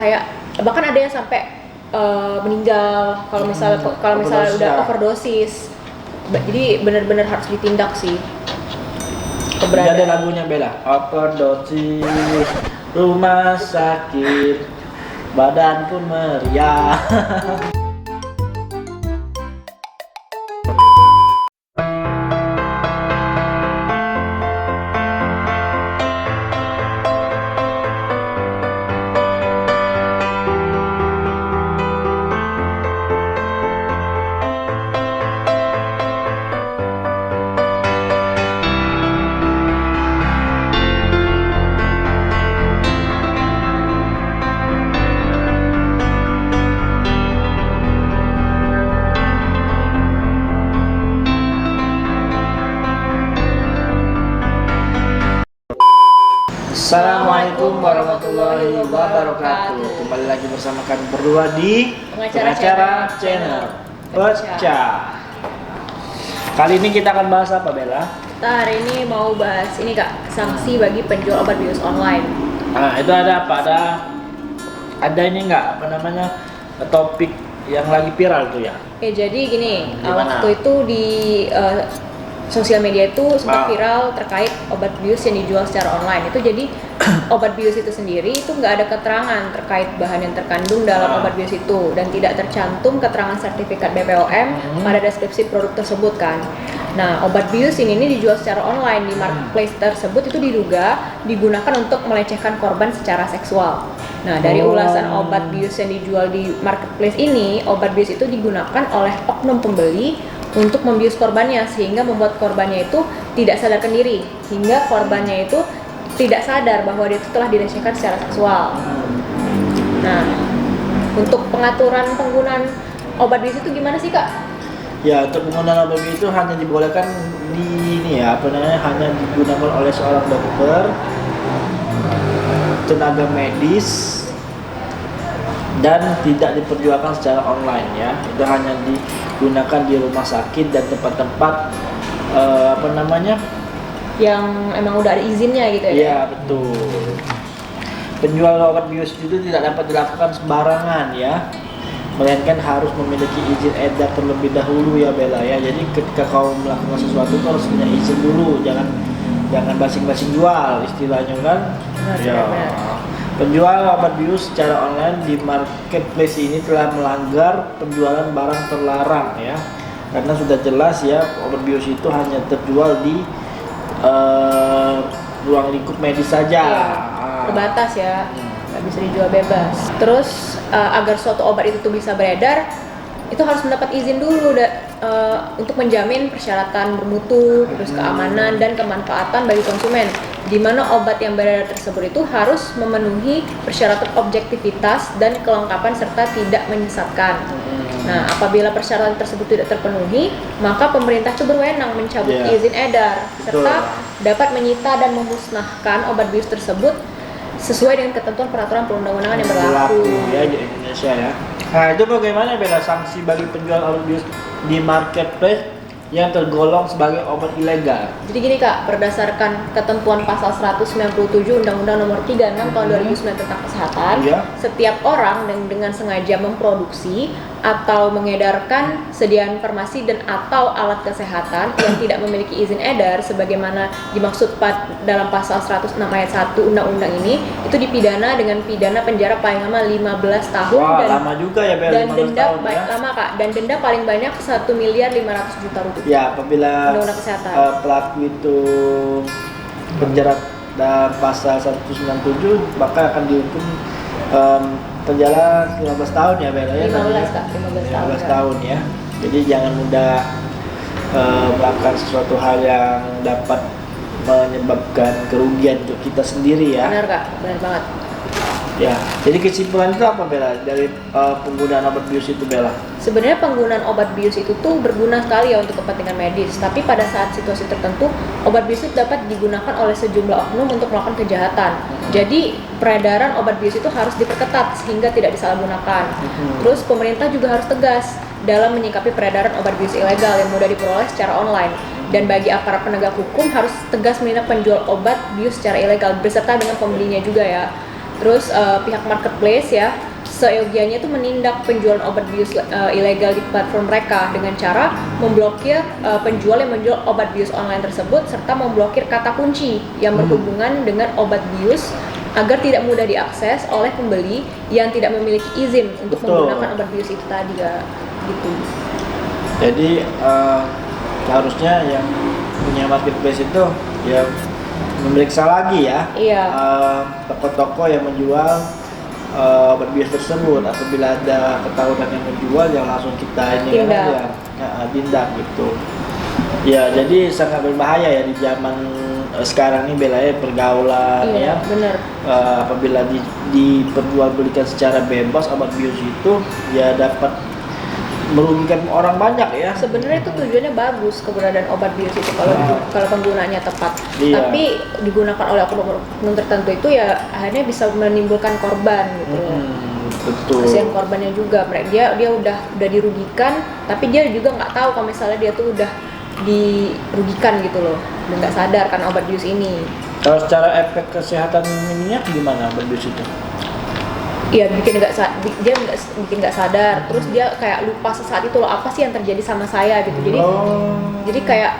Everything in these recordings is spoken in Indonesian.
kayak bahkan ada yang sampai meninggal kalau misalnya udah overdosis. Jadi benar-benar harus ditindak sih. Jadi ada lagunya Bella, overdosis, rumah sakit, badan pun meriah. Assalamualaikum warahmatullahi wabarakatuh. Kembali lagi bersama kami berdua di Pengacara Channel Pecah. Kali ini kita akan bahas apa, Bella? Kita hari ini mau bahas ini Kak, sanksi bagi penjual obat bius online. Nah, itu ada apa? Ada ini nggak? Apa namanya? Topik yang lagi viral tuh ya? Jadi gini, Gimana? waktu itu di sosial media itu sempat viral terkait obat bius yang dijual secara online. Itu jadi obat bius itu sendiri itu nggak ada keterangan terkait bahan yang terkandung dalam obat bius itu dan tidak tercantum keterangan sertifikat BPOM pada deskripsi produk tersebut kan. Nah, obat bius ini dijual secara online di marketplace tersebut itu diduga digunakan untuk melecehkan korban secara seksual. Nah, dari ulasan obat bius yang dijual di marketplace ini, obat bius itu digunakan oleh oknum pembeli untuk membius korbannya sehingga membuat korbannya itu tidak sadarkan diri, hingga korbannya itu tidak sadar bahwa dia itu telah dilecehkan secara seksual. Nah, untuk pengaturan penggunaan obat bius itu gimana sih Kak? Ya, untuk penggunaan obat bius itu hanya dibolehkan hanya digunakan oleh seorang dokter, tenaga medis, dan tidak diperjualkan secara online ya. Itu hanya digunakan di rumah sakit dan tempat-tempat yang emang udah ada izinnya gitu ya? Iya, betul. Penjual obat bius itu tidak dapat dilakukan sembarangan ya, melainkan harus memiliki izin edar terlebih dahulu ya Bella ya. Jadi ketika kau melakukan sesuatu kau harus punya izin dulu, jangan basing-basing jual istilahnya kan. Benar. Penjual obat bius secara online di marketplace ini telah melanggar penjualan barang terlarang ya, karena sudah jelas ya obat bius itu hanya terjual di ruang lingkup medis saja. Terbatas ya, nggak bisa dijual bebas. Terus agar suatu obat itu tuh bisa beredar, itu harus mendapat izin dulu untuk menjamin persyaratan bermutu, terus keamanan dan kemanfaatan bagi konsumen. Di mana obat yang beredar tersebut itu harus memenuhi persyaratan objektivitas dan kelengkapan serta tidak menyesatkan. Nah, apabila persyaratan tersebut tidak terpenuhi, maka pemerintah itu berwenang mencabut izin edar serta dapat menyita dan memusnahkan obat bius tersebut sesuai dengan ketentuan peraturan perundang-undangan yang berlaku ya di Indonesia ya. Nah, itu bagaimana Bella sanksi bagi penjual obat bius di marketplace yang tergolong sebagai obat ilegal? Jadi gini Kak, berdasarkan ketentuan pasal 197 Undang-Undang Nomor 36 Tahun 2009 tentang Kesehatan, setiap orang dengan sengaja memproduksi atau mengedarkan sediaan farmasi dan atau alat kesehatan yang tidak memiliki izin edar sebagaimana dimaksud dalam pasal 106 ayat 1 undang-undang ini, itu dipidana dengan pidana penjara paling lama 15 tahun. Wah, lama juga ya Bella, dan denda tahun, ya? Lama Kak, dan denda paling banyak 1.500.000.000 rupiah. Ya, apabila pelaku itu penjara dalam pasal 197 maka akan dihukum penjara 15 tahun ya Bella ya. 15 tahun ya. Jadi jangan mudah melakukan sesuatu hal yang dapat menyebabkan kerugian untuk kita sendiri ya. Benar Kak, benar banget. Ya, jadi kesimpulan itu apa Bella dari penggunaan obat bius itu Bella? Sebenarnya penggunaan obat bius itu tuh berguna sekali ya untuk kepentingan medis. Tapi pada saat situasi tertentu, obat bius itu dapat digunakan oleh sejumlah oknum untuk melakukan kejahatan. Jadi peredaran obat bius itu harus diperketat sehingga tidak disalahgunakan. Terus pemerintah juga harus tegas dalam menyikapi peredaran obat bius ilegal yang mudah diperoleh secara online. Dan bagi aparat penegak hukum harus tegas menindak penjual obat bius secara ilegal beserta dengan pembelinya juga ya. Terus pihak marketplace ya seyogianya itu menindak penjualan obat bius ilegal di platform mereka dengan cara memblokir penjual yang menjual obat bius online tersebut serta memblokir kata kunci yang berhubungan dengan obat bius agar tidak mudah diakses oleh pembeli yang tidak memiliki izin untuk menggunakan obat bius itu tadi ya gitu. Jadi harusnya yang punya marketplace itu ya memeriksa lagi ya toko-toko yang menjual obat bius tersebut. Apabila ada ketahuan yang menjual yang langsung kita ini aja tindak gitu ya. Jadi sangat berbahaya ya di zaman sekarang ini Bella ya, pergaulan ya bener. Apabila diperjualbelikan secara bebas obat bius itu ya dapat merugikan orang banyak ya. Sebenarnya itu tujuannya bagus keberadaan obat bius itu kalau penggunaannya tepat. Tapi digunakan oleh oknum tertentu itu ya akhirnya bisa menimbulkan korban gitu. Betul. Kasihan korbannya juga. Dia udah dirugikan, tapi dia juga nggak tahu kalau misalnya dia tuh udah dirugikan gitu loh, dan nggak sadar kan obat bius ini. Kalau secara efek kesehatan ininya gimana obat bius itu? Iya bikin nggak sadar, terus dia kayak lupa sesaat itu loh apa sih yang terjadi sama saya gitu. Jadi kayak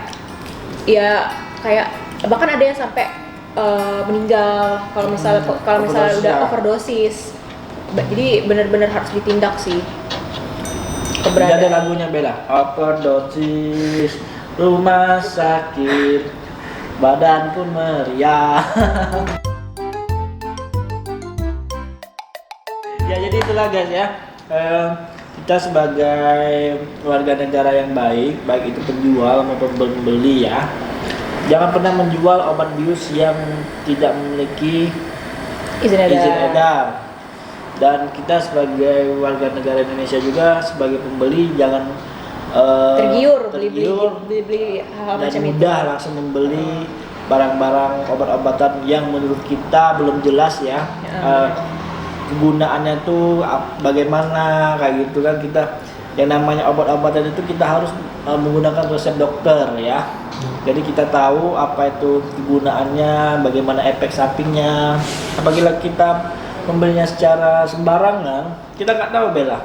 bahkan ada yang sampai meninggal kalau misalnya udah overdosis. Jadi benar-benar harus ditindak sih. Keberadaan. Ada lagunya Bella, overdosis rumah sakit badan pun meriah. Ya jadi itulah guys ya, kita sebagai warga negara yang baik itu penjual maupun pembeli ya, jangan pernah menjual obat bius yang tidak memiliki izin edar. Dan kita sebagai warga negara Indonesia juga sebagai pembeli jangan tergiur beli hal dan macam mudah itu. langsung membeli barang-barang obat-obatan yang menurut kita belum jelas ya. Kegunaannya tuh bagaimana kayak gitu kan. Kita yang namanya obat-obatan itu kita harus menggunakan resep dokter ya. Jadi kita tahu apa itu kegunaannya, bagaimana efek sampingnya. Apabila kita membelinya secara sembarangan, kita nggak tahu Bella.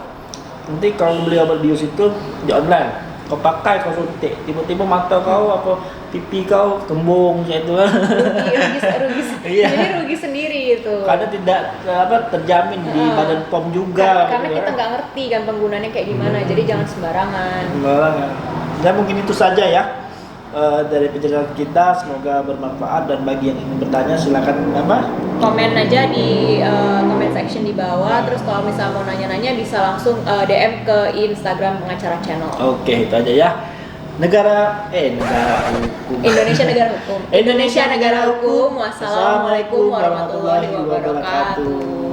Nanti kalau beli obat bius itu di online, kau pakai kau suntik, tiba-tiba mata kau apa pipi kau kembung kayak itu kan. Rugi rugi sendiri itu. Karena tidak terjamin di Badan POM juga. Karena kita nggak ngerti kan penggunaannya kayak gimana, jadi jangan sembarangan. Ya mungkin itu saja ya dari penjelasan kita, semoga bermanfaat. Dan bagi yang ingin bertanya silakan komen aja di comment section di bawah. Terus kalau misalnya mau nanya-nanya bisa langsung DM ke Instagram Pengacara Channel. Oke, itu aja ya. Negara hukum. Indonesia negara hukum. Indonesia negara hukum. Wassalamualaikum warahmatullahi wabarakatuh.